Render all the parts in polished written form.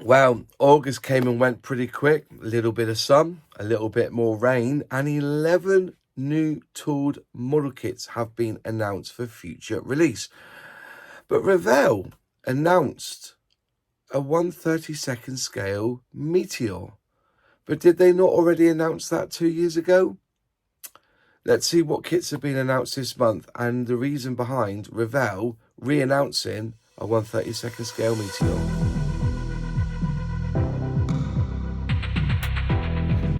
Well, August came and went pretty quick. A little bit of sun, a little bit more rain, and 11 new tooled model kits have been announced for future release. But Revell announced a 1/32nd scale Meteor. But did they not already announce that 2 years ago? Let's see what kits have been announced this month and the reason behind Revell re-announcing a 1/32nd scale Meteor.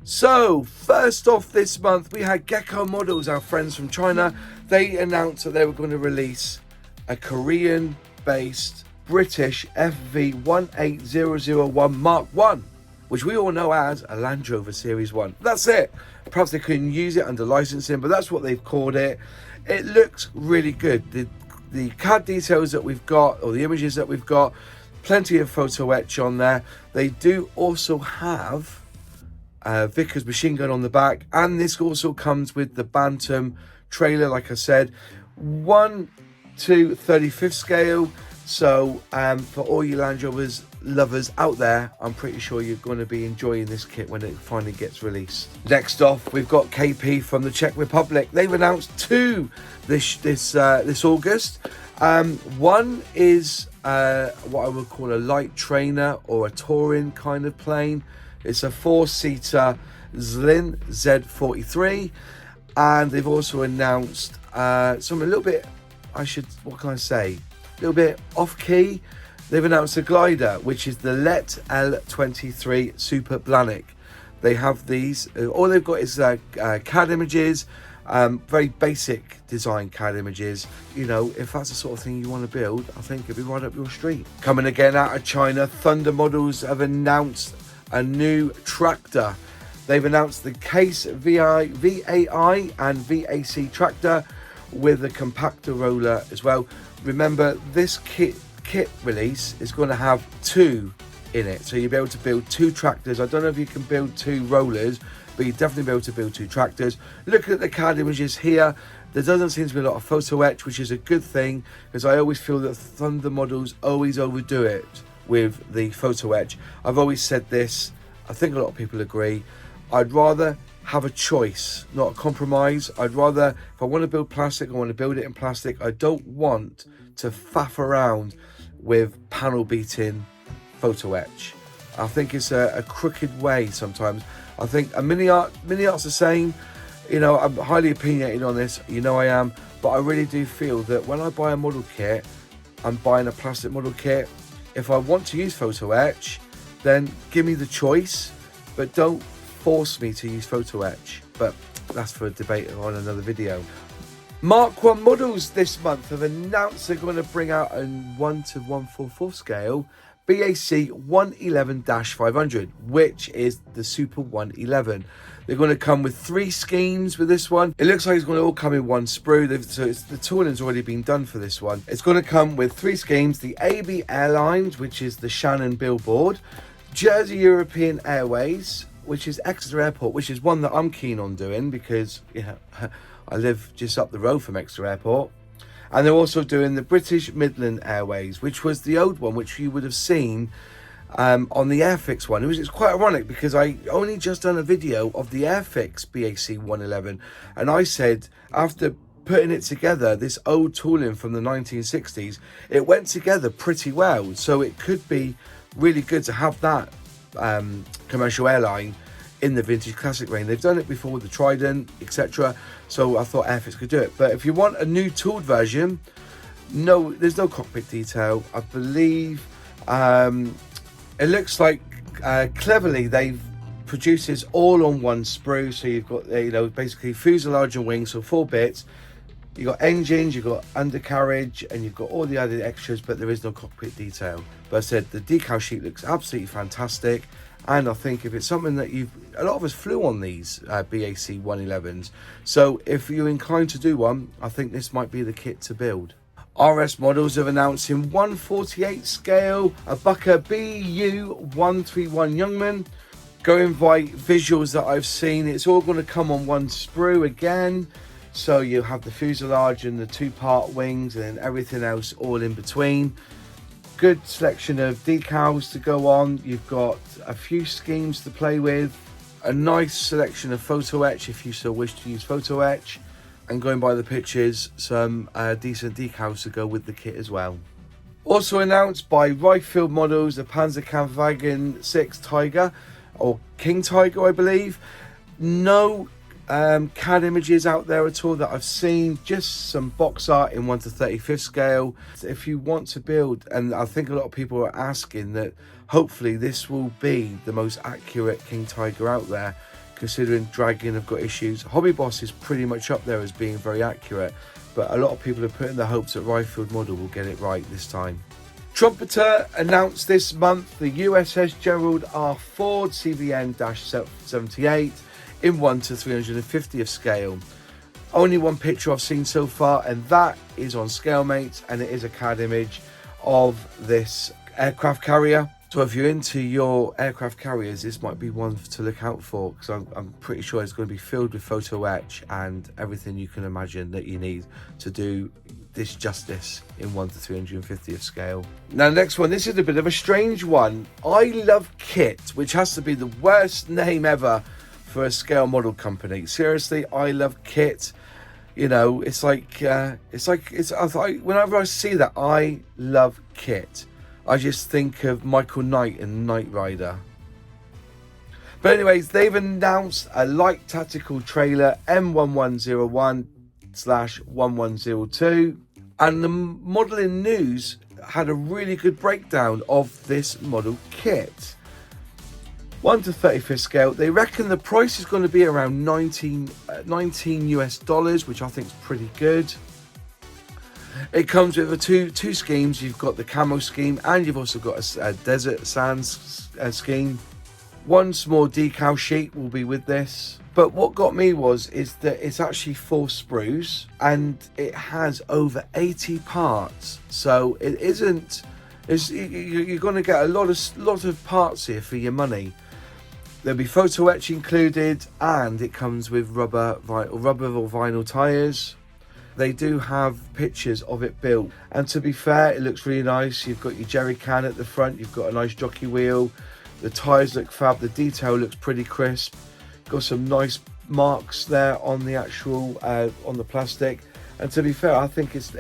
So, first off this month, we had Gecko Models, our friends from China. They announced that they were going to release a Korean-based British FV18001 Mark 1, which we all know as a Land Rover Series 1. That's it. Perhaps they couldn't use it under licensing, but that's what they've called it. It looks really good. The CAD details that we've got, or the images that we've got, plenty of photo etch on there. They do also have Vickers machine gun on the back, and this also comes with the Bantam trailer, like I said, 1 to 35th scale. So for all you Land Rovers lovers out there, I'm pretty sure you're going to be enjoying this kit when it finally gets released. Next off, we've got KP from the Czech Republic. They've announced 2 this August. One is what I would call a light trainer or a touring kind of plane. It's a 4-seater Zlin Z43, and they've also announced something a little bit, what can I say, a little bit off-key. They've announced a glider, which is the Let L23 Super Blanic. They have these, all they've got is CAD images, very basic design CAD images. You know, if that's the sort of thing you want to build, I think it'd be right up your street. Coming again out of China, Thunder Models have announced a new tractor. They've announced the Case VAI and VAC tractor with a compactor roller as well. Remember, this kit release is going to have 2 in it, so you'll be able to build 2 tractors. I don't know if you can build 2 rollers, but you'll definitely be able to build 2 tractors. Looking at the CAD images here, there doesn't seem to be a lot of photo etch, which is a good thing, because I always feel that Thunder Models always overdo it with the photo etch. I've always said this, I think a lot of people agree. I'd rather have a choice, not a compromise. I'd rather, if I want to build plastic, I want to build it in plastic. I don't want to faff around with panel beating photo etch. I think it's a crooked way sometimes. I think a mini art's the same. You know, I'm highly opinionated on this, you know I am, but I really do feel that when I buy a model kit, I'm buying a plastic model kit. If I want to use photo etch, then give me the choice, but don't force me to use photo etch. But that's for a debate on another video. Mark 1 Models this month have announced they're going to bring out a 1 to 1/4 scale BAC 111-500, which is the Super 111. They're going to come with 3 schemes with this one. It looks like it's going to all come in one sprue, so the tooling's already been done for this one. It's going to come with 3 schemes: the AB Airlines, which is the Shannon billboard, Jersey European Airways, which is Exeter Airport, which is one that I'm keen on doing because I live just up the road from Exeter Airport. And they're also doing the British Midland Airways, which was the old one, which you would have seen on the Airfix one. It's quite ironic because I only just done a video of the Airfix BAC 111, and I said after putting it together, this old tooling from the 1960s, it went together pretty well. So it could be really good to have that commercial airline in the vintage classic range. They've done it before with the Trident, etc. So I thought Airfix could do it. But if you want a new tooled version, no, there's no cockpit detail. I believe it looks like cleverly they've produced this all on one sprue. So you've got basically fuselage and wings, so 4 bits. You've got engines, you've got undercarriage, and you've got all the other extras, but there is no cockpit detail. But I said the decal sheet looks absolutely fantastic. And I think if it's something that a lot of us flew on these BAC 111s. So if you're inclined to do one, I think this might be the kit to build. RS Models have announced in 1/48 scale a Bucker BU131 Jungmann. Going by visuals that I've seen, it's all going to come on one sprue again. So you have the fuselage and the 2-part wings and then everything else all in between. good selection of decals to go on. You've got a few schemes to play with, a nice selection of photo etch if you still wish to use photo etch, and going by the pictures, some decent decals to go with the kit as well. Also announced by Ryefield Models, the Panzerkampfwagen 6 Tiger, or King Tiger I believe. No CAD images out there at all that I've seen, just some box art in 1/35 scale. If you want to build, and I think a lot of people are asking that, hopefully this will be the most accurate King Tiger out there, considering Dragon have got issues. Hobby Boss is pretty much up there as being very accurate, but a lot of people are putting their hopes that Ryefield Model will get it right this time. Trumpeter announced this month the USS Gerald R. Ford CVN-78 in 1/350th scale. Only one picture I've seen so far, and that is on ScaleMates, and it is a CAD image of this aircraft carrier. So if you're into your aircraft carriers, this might be one to look out for, because I'm pretty sure it's going to be filled with photo etch and everything you can imagine that you need to do this justice in 1/350th scale. Now, next one, this is a bit of a strange one. I Love Kit, which has to be the worst name ever for a scale model company. Seriously, I Love Kit. You know, it's like whenever I see that, I Love Kit, I just think of Michael Knight and Knight Rider. But anyways, they've announced a light tactical trailer M1101/1102, and the modelling news had a really good breakdown of this model kit. 1/35 scale. They reckon the price is going to be around $19 US, which I think is pretty good. It comes with two schemes. You've got the camo scheme, and you've also got a desert sands scheme. One small decal sheet will be with this. But what got me is that it's actually 4 sprues, and it has over 80 parts. So it isn't. You're going to get a lot of parts here for your money. There'll be photo etch included, and it comes with rubber or vinyl tyres. They do have pictures of it built, and to be fair, it looks really nice. You've got your jerry can at the front, you've got a nice jockey wheel, the tyres look fab, the detail looks pretty crisp. Got some nice marks there on the actual on the plastic, and to be fair, I think it's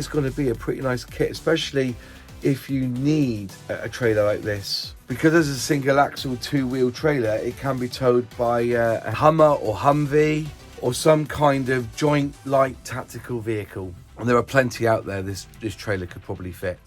going to be a pretty nice kit, especially if you need a trailer like this, because as a single axle 2-wheel trailer, it can be towed by a Hummer or Humvee, or some kind of joint light tactical vehicle. And there are plenty out there this trailer could probably fit,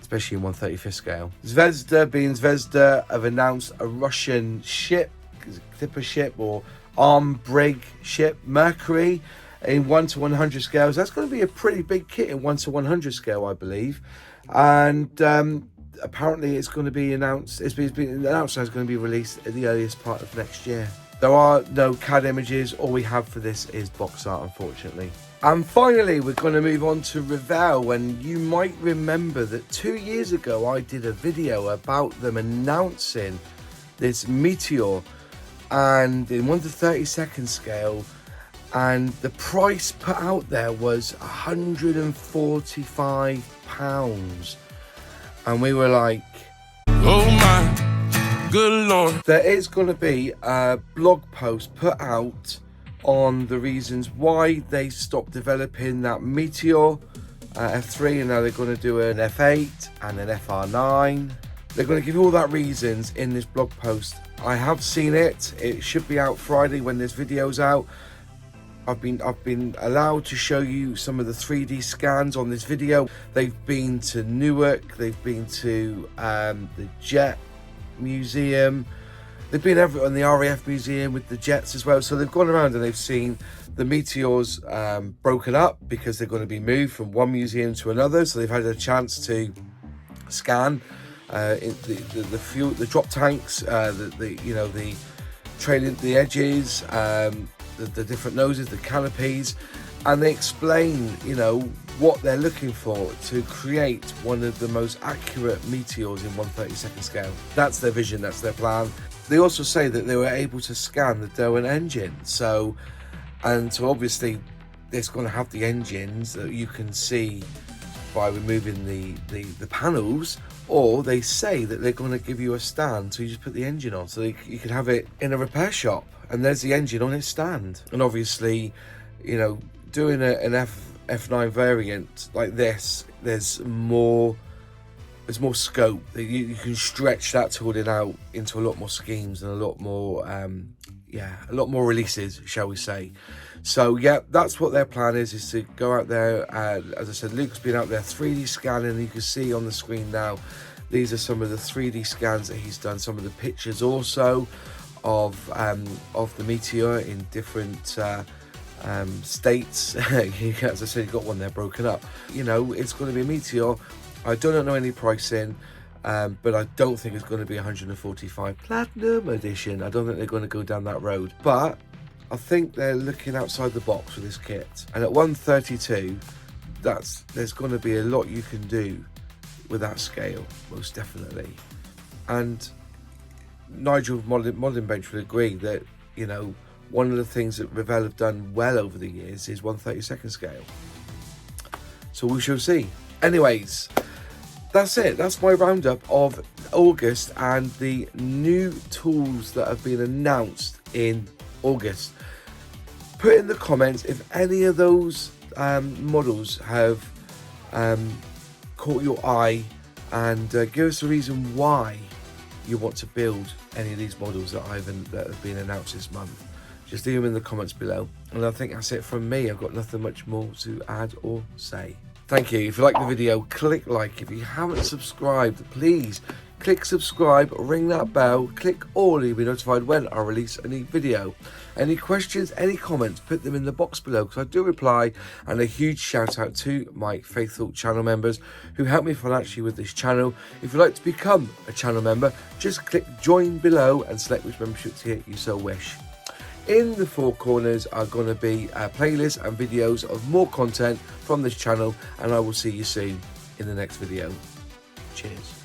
especially in 1/35 scale. Zvezda, being Zvezda, have announced a Russian ship, clipper ship or armed brig ship, Mercury, in 1/100 scales. That's going to be a pretty big kit in 1/100 scale, I believe. And apparently it's going to be announced, it's been announced that it's going to be released at the earliest part of next year. There are no CAD images. All we have for this is box art, unfortunately. And finally, we're going to move on to Revell. And you might remember that 2 years ago, I did a video about them announcing this Meteor, and in 1/32 scale, and the price put out there was £145. And we were like, oh my good Lord. There is going to be a blog post put out on the reasons why they stopped developing that Meteor F3, and now they're going to do an F8 and an FR9. They're going to give you all that reasons in this blog post. I have seen it. It should be out Friday when this video's out. I've been allowed to show you some of the 3D scans on this video. They've been to Newark. They've been to the Jet Museum. They've been over on the RAF Museum with the jets as well. So they've gone around and they've seen the Meteors broken up because they're going to be moved from one museum to another. So they've had a chance to scan the fuel, the drop tanks, the trailing, the edges, the different noses, the canopies, and they explain, what they're looking for to create one of the most accurate Meteors in 1/32 scale. That's their vision, that's their plan. They also say that they were able to scan the Derwent engine. So obviously it's going to have the engines that you can see by removing the panels, or they say that they're going to give you a stand, so you just put the engine on, so you can have it in a repair shop, and there's the engine on its stand. And obviously, you know, doing an F9 variant like this, there's more scope. You can stretch that tooling out into a lot more schemes and a lot more a lot more releases, shall we say. So yeah, that's what their plan is to go out there. As I said, Luke's been out there 3D scanning. You can see on the screen now, these are some of the 3D scans that he's done, some of the pictures also of the Meteor in different states. As I said, you've got one there broken up. You know, it's going to be a Meteor. I don't know any pricing, but I don't think it's going to be 145 Platinum Edition. I don't think they're going to go down that road. But I think they're looking outside the box with this kit. And at 132, there's going to be a lot you can do with that scale, most definitely. And Nigel Modeling Bench will agree that, you know, one of the things that Revell have done well over the years is 1/32 scale. So we shall see. Anyways, that's it. That's my roundup of August and the new tools that have been announced in August. Put in the comments if any of those models have caught your eye, and give us a reason why you want to build any of these models that have been announced this month. Just leave them in the comments below. And I think that's it from me. I've got nothing much more to add or say. Thank you. If you like the video, click like. If you haven't subscribed, please click subscribe, ring that bell, click all, and you'll be notified when I release a new video. Any questions, any comments, put them in the box below, because I do reply. And a huge shout out to my faithful channel members who help me financially with this channel. If you'd like to become a channel member, just click join below and select which membership tier you so wish. In the four corners are going to be playlists and videos of more content from this channel, and I will see you soon in the next video. Cheers.